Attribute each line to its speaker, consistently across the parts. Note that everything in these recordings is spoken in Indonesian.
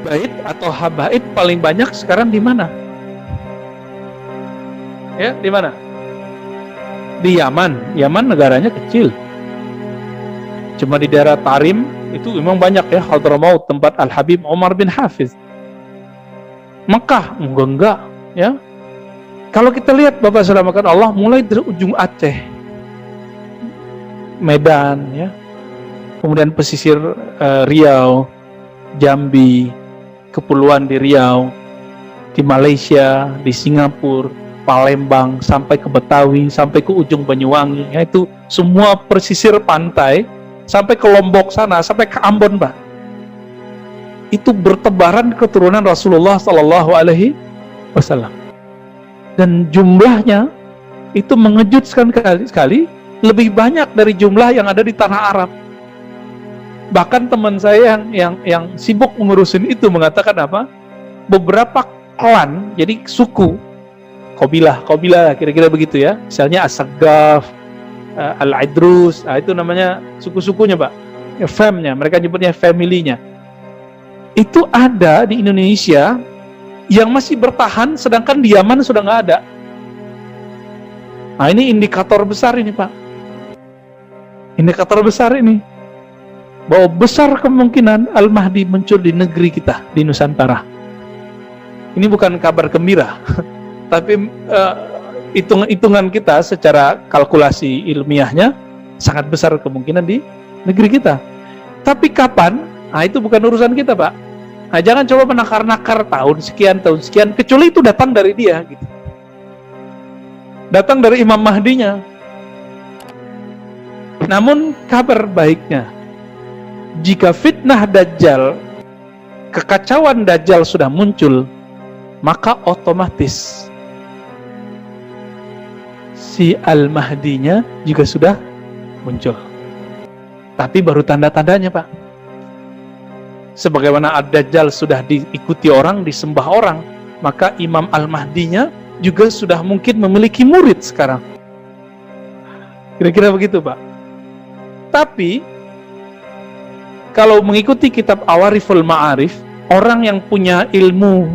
Speaker 1: bait atau habaib paling banyak sekarang di mana? Ya, di mana? Di Yaman. Yaman negaranya kecil. Cuma di daerah Tarim itu memang banyak ya, Hadramaut, tempat Al-Habib Umar bin Hafiz. Mekah enggak ya. Kalau kita lihat Bapak selamatkan Allah, mulai dari ujung Aceh, Medan ya, kemudian pesisir Riau, Jambi, kepulauan di Riau, di Malaysia, di Singapura, Palembang, sampai ke Betawi, sampai ke ujung Banyuwangi, ya, itu semua pesisir pantai, sampai ke Lombok sana, sampai ke Ambon, Pak. Itu bertebaran keturunan Rasulullah Sallallahu Alaihi Wasallam. Dan jumlahnya itu mengejutkan sekali, lebih banyak dari jumlah yang ada di tanah Arab. Bahkan teman saya yang sibuk mengurusin itu mengatakan apa? Beberapa klan, jadi suku, Qabilah kira-kira begitu ya. Misalnya As-Saggaf, Al-Idrus, itu namanya suku-sukunya, Pak. Famnya, mereka nyebutnya family-nya. Itu ada di Indonesia yang masih bertahan, sedangkan di Yaman sudah nggak ada. Nah, ini indikator besar ini, Pak. Indikator besar ini, bahwa besar kemungkinan Al-Mahdi muncul di negeri kita, di Nusantara. Ini bukan kabar gembira, tapi hitungan kita secara kalkulasi ilmiahnya sangat besar kemungkinan di negeri kita. Tapi kapan? Nah, itu bukan urusan kita, Pak. Nah, jangan coba menakar-nakar tahun sekian, kecuali itu datang dari dia, gitu. Datang dari Imam Mahdinya. Namun kabar baiknya, jika fitnah Dajjal, kekacauan Dajjal sudah muncul, maka otomatis si Al-Mahdinya juga sudah muncul. Tapi baru tanda-tandanya, Pak. Sebagaimana Ad-Dajjal sudah diikuti orang, disembah orang, maka Imam Al-Mahdinya juga sudah mungkin memiliki murid sekarang. Kira-kira begitu, Pak. Tapi kalau mengikuti kitab Awariful Ma'arif, orang yang punya ilmu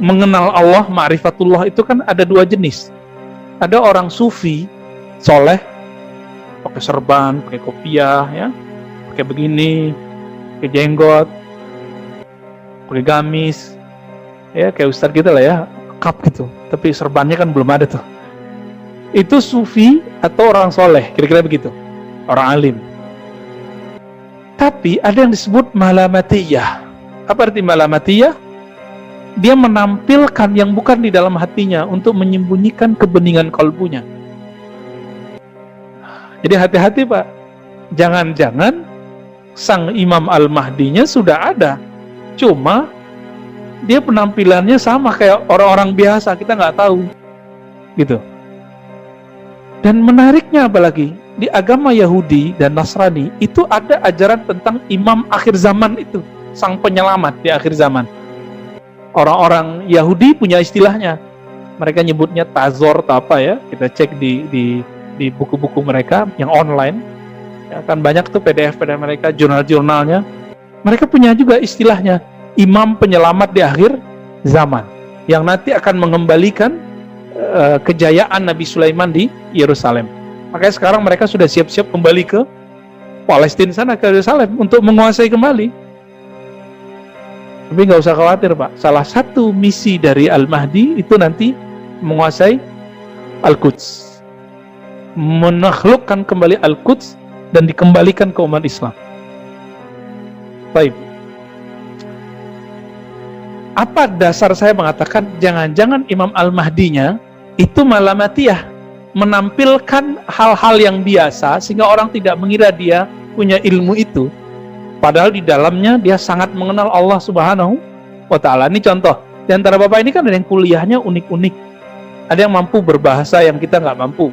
Speaker 1: mengenal Allah, ma'rifatullah, itu kan ada dua jenis. Ada orang sufi, soleh, pakai serban, pakai kopiah, ya, pakai begini, pakai jenggot, pakai gamis, ya kayak ustadz kita lah ya, kap gitu. Tapi serbannya kan belum ada tuh. Itu sufi atau orang soleh, kira-kira begitu, orang alim. Tapi ada yang disebut malamatiyah. Apa arti malamatiyah? Dia menampilkan yang bukan di dalam hatinya untuk menyembunyikan kebeningan kalbunya. Jadi hati-hati, Pak. Jangan-jangan sang Imam Al-Mahdinya sudah ada, cuma dia penampilannya sama kayak orang-orang biasa, kita nggak tahu, gitu. Dan menariknya apalagi, di agama Yahudi dan Nasrani itu ada ajaran tentang Imam akhir zaman itu, sang penyelamat di akhir zaman. Orang-orang Yahudi punya istilahnya, mereka nyebutnya Tazor atau apa ya, kita cek di buku-buku mereka yang online, ya, kan banyak tuh PDF mereka, jurnal-jurnalnya. Mereka punya juga istilahnya, Imam penyelamat di akhir zaman, yang nanti akan mengembalikan kejayaan Nabi Sulaiman di Yerusalem. Makanya sekarang mereka sudah siap-siap kembali ke Palestina sana, ke Yerusalem, untuk menguasai kembali. Tapi nggak usah khawatir, Pak. Salah satu misi dari Al-Mahdi itu nanti menguasai Al-Quds, menaklukkan kembali Al-Quds dan dikembalikan ke umat Islam. Baik. Apa dasar saya mengatakan jangan-jangan Imam Al-Mahdinya itu malamatiyah, menampilkan hal-hal yang biasa sehingga orang tidak mengira dia punya ilmu itu, padahal di dalamnya dia sangat mengenal Allah Subhanahu wa Ta'ala. Ini contoh, di antara Bapak ini kan ada yang kuliahnya unik-unik, ada yang mampu berbahasa yang kita nggak mampu,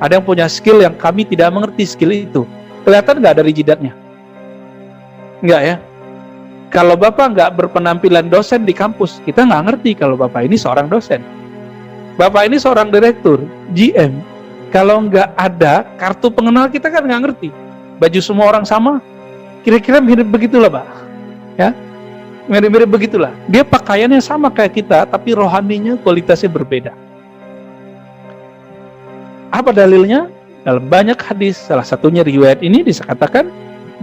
Speaker 1: ada yang punya skill yang kami tidak mengerti skill itu. Kelihatan nggak dari jidatnya? Nggak ya? Kalau Bapak nggak berpenampilan dosen di kampus, kita nggak ngerti kalau Bapak ini seorang dosen. Bapak ini seorang direktur, GM. Kalau nggak ada kartu pengenal, kita kan nggak ngerti. Baju semua orang sama, kira-kira mirip begitulah, Pak. Ya, Mirip-mirip begitulah. Dia pakaiannya sama kayak kita, tapi rohaninya kualitasnya berbeda. Apa dalilnya? Dalam banyak hadis, salah satunya riwayat ini disakatakan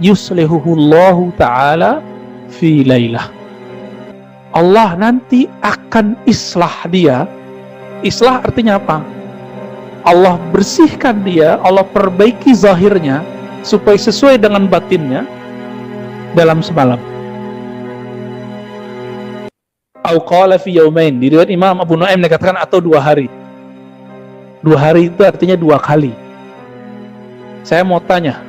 Speaker 1: yuslihuhullahu ta'ala fi lailah. Allah nanti akan islah dia. Islah artinya apa? Allah bersihkan dia, Allah perbaiki zahirnya supaya sesuai dengan batinnya dalam semalam. Au qala fi yaumain. Di riwayat Imam Abu Nuaim dikatakan atau 2 hari. 2 hari itu artinya 2 kali. Saya mau tanya,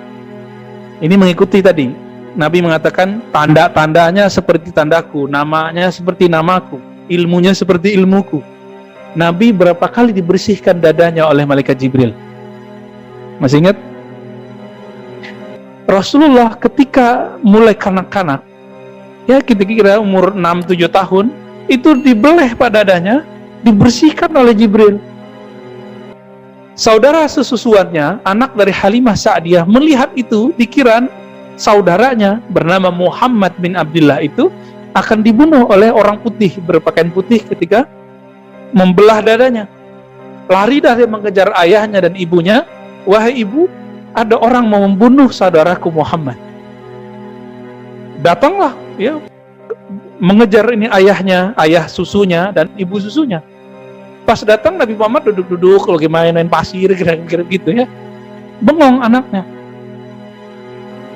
Speaker 1: ini mengikuti tadi, Nabi mengatakan tanda-tandanya seperti tandaku, namanya seperti namaku, ilmunya seperti ilmuku. Nabi berapa kali dibersihkan dadanya oleh malaikat Jibril? Masih ingat? Rasulullah ketika mulai kanak-kanak, ya kira-kira umur 6-7 tahun, itu dibeleh pada dadanya, dibersihkan oleh Jibril. Saudara sesusuannya, anak dari Halimah Sa'diyah, melihat itu, dikira saudaranya bernama Muhammad bin Abdullah itu akan dibunuh oleh orang putih berpakaian putih ketika membelah dadanya. Lari dah dia mengejar ayahnya dan ibunya. Wahai ibu, ada orang mau membunuh saudaraku Muhammad. Datanglah, ya, mengejar ini ayahnya, ayah susunya dan ibu susunya. Pas datang Nabi Muhammad duduk-duduk lagi main pasir kira-kira gitu ya. Bengong anaknya.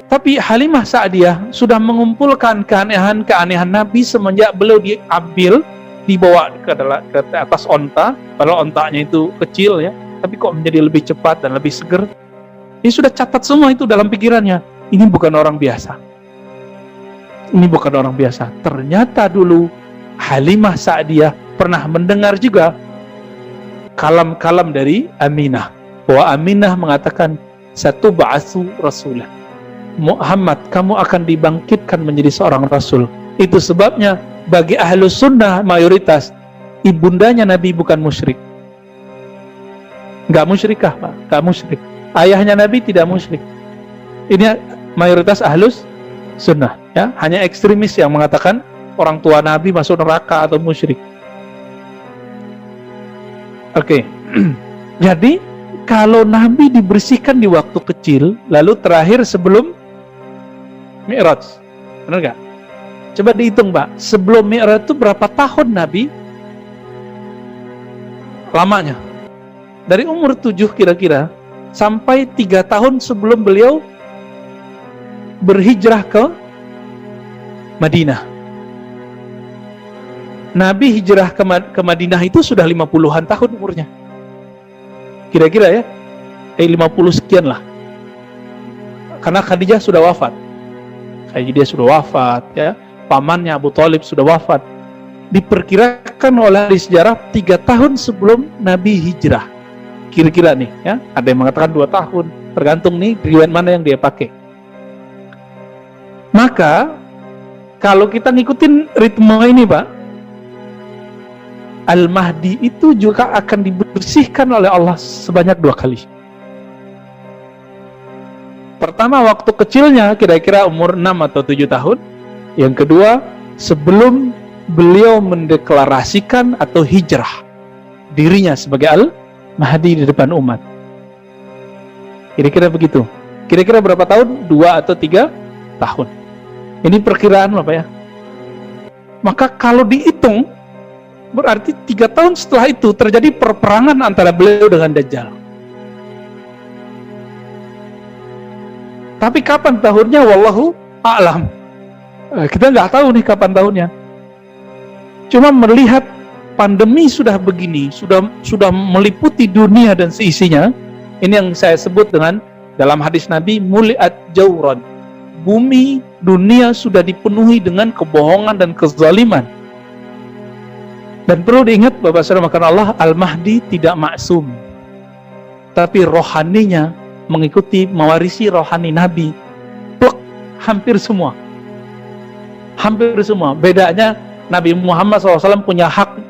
Speaker 1: Tapi Halimah Sa'diyah sudah mengumpulkan keanehan-keanehan Nabi semenjak beliau diambil, dibawa ke atas onta. Padahal ontanya itu kecil ya, tapi kok menjadi lebih cepat dan lebih seger. Dia sudah catat semua itu dalam pikirannya. Ini bukan orang biasa. Ini bukan orang biasa. Ternyata dulu Halimah Sa'diyah pernah mendengar juga kalam-kalam dari Aminah, bahwa Aminah mengatakan satu ba'asu rasulah, Muhammad, kamu akan dibangkitkan menjadi seorang rasul. Itu sebabnya bagi ahlus sunnah mayoritas ibundanya Nabi bukan musyrik. Enggak musyrikah, Pak? Enggak musyrik. Ayahnya Nabi tidak musyrik. Ini mayoritas ahlus sunnah ya. Hanya ekstremis yang mengatakan orang tua Nabi masuk neraka atau musyrik. Oke. Jadi kalau Nabi dibersihkan di waktu kecil, lalu terakhir sebelum Mi'raj, benar nggak? Coba dihitung, Pak. Sebelum Mi'raj itu berapa tahun Nabi lamanya? Dari umur 7 kira-kira sampai 3 tahun sebelum beliau berhijrah ke Madinah. Nabi hijrah ke Madinah itu sudah 50-an tahun umurnya. Kira-kira ya. 50 sekian lah. Karena Khadijah sudah wafat. Khadijah sudah wafat ya. Pamannya Abu Thalib sudah wafat. Diperkirakan oleh ahli sejarah 3 tahun sebelum Nabi hijrah. Kira-kira nih ya. Ada yang mengatakan 2 tahun. Tergantung nih riwayat mana yang dia pakai. Maka kalau kita ngikutin ritme ini, Pak, Al-Mahdi itu juga akan dibersihkan oleh Allah sebanyak 2 kali. Pertama waktu kecilnya, kira-kira umur 6 atau 7 tahun. Yang kedua, sebelum beliau mendeklarasikan atau hijrah dirinya sebagai Al-Mahdi di depan umat. Kira-kira begitu. Kira-kira berapa tahun? 2 atau 3 tahun. Ini perkiraan Bapak ya. Maka kalau dihitung, berarti 3 tahun setelah itu terjadi perperangan antara beliau dengan Dajjal. Tapi kapan tahunnya? Wallahu a'lam. Kita nggak tahu nih kapan tahunnya. Cuma melihat pandemi sudah begini, sudah meliputi dunia dan seisinya. Ini yang saya sebut dengan dalam hadis Nabi, muliat jauran. Bumi, dunia sudah dipenuhi dengan kebohongan dan kezaliman. Dan perlu diingat Bapak Saudara maka Allah, Al-Mahdi tidak maksum. Tapi rohaninya mengikuti, mewarisi rohani Nabi. Pluk, hampir semua. Hampir semua. Bedanya Nabi Muhammad SAW punya hak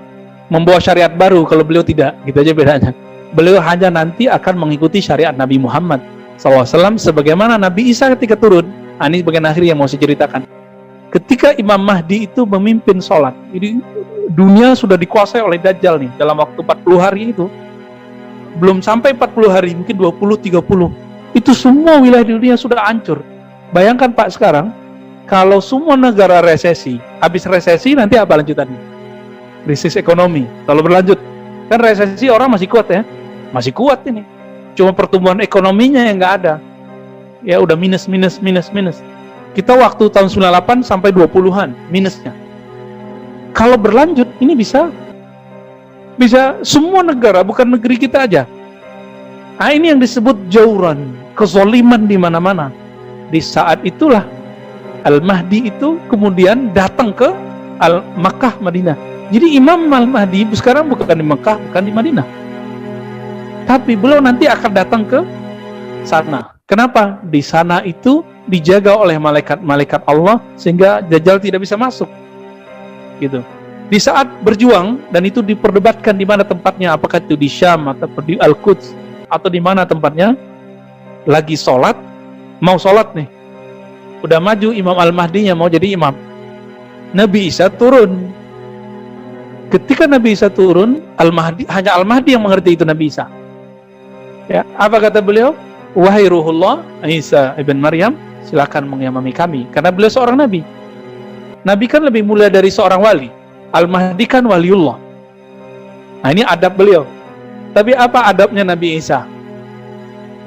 Speaker 1: membawa syariat baru, kalau beliau tidak. Gitu aja bedanya. Beliau hanya nanti akan mengikuti syariat Nabi Muhammad SAW sebagaimana Nabi Isa ketika turun. Ini bagian akhir yang mau saya ceritakan. ketika Imam Mahdi itu memimpin sholat. Jadi dunia sudah dikuasai oleh Dajjal nih dalam waktu 40 hari itu. Belum sampai 40 hari, mungkin 20-30. Itu semua wilayah di dunia sudah hancur. Bayangkan Pak sekarang, kalau semua negara resesi, habis resesi nanti apa lanjutannya? Krisis ekonomi. Kalau berlanjut, kan resesi orang masih kuat ya? Masih kuat ini. Cuma pertumbuhan ekonominya yang nggak ada. Ya udah minus. Kita waktu tahun 98 sampai 20-an minusnya. Kalau berlanjut, ini bisa semua negara, bukan negeri kita aja. Nah, ini yang disebut jauran, kezoliman di mana-mana. Di saat itulah Al-Mahdi itu kemudian datang ke Makkah, Madinah. Jadi Imam Al-Mahdi sekarang bukan di Makkah, bukan di Madinah. Tapi beliau nanti akan datang ke sana. Kenapa? Di sana itu dijaga oleh malaikat-malaikat Allah sehingga Dajjal tidak bisa masuk. Gitu. Di saat berjuang dan itu diperdebatkan di mana tempatnya, apakah itu di Syam atau di Al-Quds atau di mana tempatnya, lagi sholat, mau sholat nih, udah maju Imam Al-Mahdinya mau jadi imam, Nabi Isa turun. Ketika Nabi Isa turun, hanya Al-Mahdi yang mengerti itu Nabi Isa. Ya, apa kata beliau? Wahai Ruhullah Isa ibn Maryam, silakan mengimami kami, karena beliau seorang nabi. Nabi kan lebih mulia dari seorang wali. Al-Mahdi kan waliullah. Nah, ini adab beliau. Tapi apa adabnya Nabi Isa?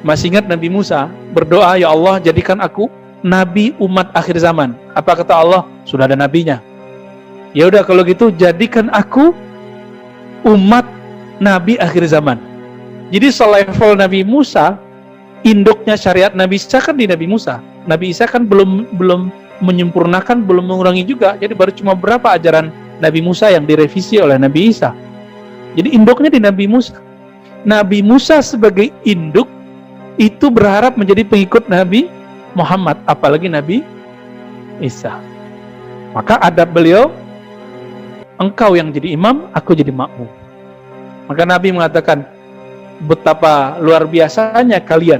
Speaker 1: Masih ingat Nabi Musa berdoa, ya Allah jadikan aku nabi umat akhir zaman. Apa kata Allah? Sudah ada nabinya. Ya udah kalau gitu jadikan aku umat nabi akhir zaman. Jadi selevel Nabi Musa, induknya syariat Nabi Isa kan di Nabi Musa. Nabi Isa kan belum menyempurnakan, belum mengurangi juga. Jadi baru cuma berapa ajaran Nabi Musa yang direvisi oleh Nabi Isa. Jadi induknya di Nabi Musa. Nabi Musa sebagai induk itu berharap menjadi pengikut Nabi Muhammad, apalagi Nabi Isa. Maka adab beliau, engkau yang jadi imam, aku jadi makmum. Maka Nabi mengatakan, betapa luar biasanya kalian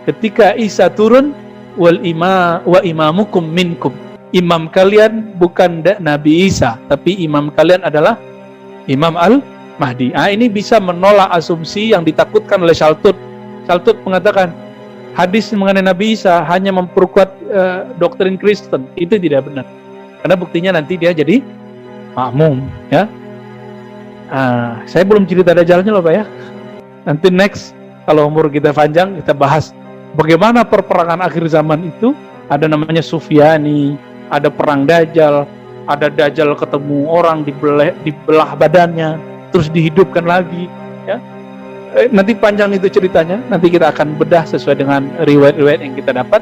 Speaker 1: ketika Isa turun, wa imamukum minkum. Imam kalian bukan Nabi Isa, tapi imam kalian adalah Imam Al-Mahdi. Ini bisa menolak asumsi yang ditakutkan oleh Shaltut. Shaltut mengatakan hadis mengenai Nabi Isa hanya memperkuat doktrin Kristen. Itu tidak benar, karena buktinya nanti dia jadi makmum. Ya, saya belum cerita Dajjalnya loh Pak ya. Nanti next kalau umur kita panjang kita bahas bagaimana perperangan akhir zaman itu. Ada namanya Sufyani, ada perang Dajjal, ada Dajjal ketemu orang dibelah badannya, terus dihidupkan lagi. Ya, nanti panjang itu ceritanya. Nanti kita akan bedah sesuai dengan riwayat-riwayat yang kita dapat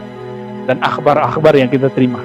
Speaker 1: dan akhbar-akhbar yang kita terima.